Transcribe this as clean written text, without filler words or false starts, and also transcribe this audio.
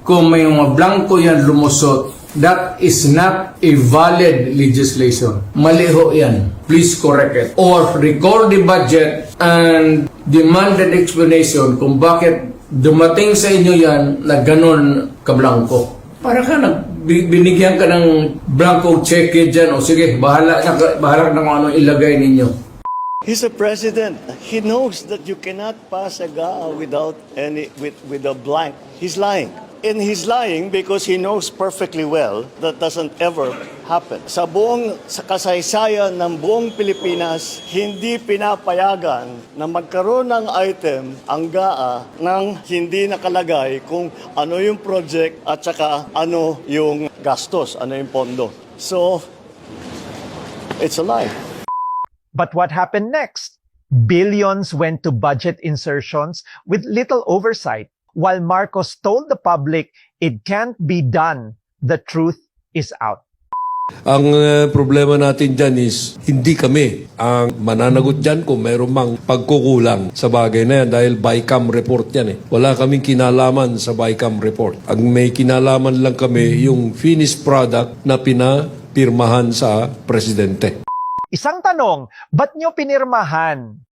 kung may mga blanco yan lumusot, that is not a valid legislation. Mali ho yan. Please correct it. Or recall the budget and demand an explanation kung bakit dumating sa inyo yan na ganun kablanko. Para ka binigyan ka ng blanco check dyan, o sige, bahala na kung ano ilagay ninyo. He's a president. He knows that you cannot pass a GAA without with a blank. He's lying. And he's lying because he knows perfectly well that doesn't ever happen. Sa kasaysayan ng buong Pilipinas, hindi pinapayagan na magkaroon ng item ang GAA nang hindi nakalagay kung ano yung project at saka ano yung gastos, ano yung pondo. So, it's a lie. But what happened next? Billions went to budget insertions with little oversight, while Marcos told the public it can't be done. The truth is out. Ang problema natin dyan is hindi kami ang mananagot dyan kung mayroon mang pagkukulang sa bagay na yan dahil BICAM report yan eh. Wala kaming kinalaman sa BICAM report. Ang may kinalaman lang kami yung finished product na pinapirmahan sa presidente. Isang tanong, ba't nyo pinirmahan?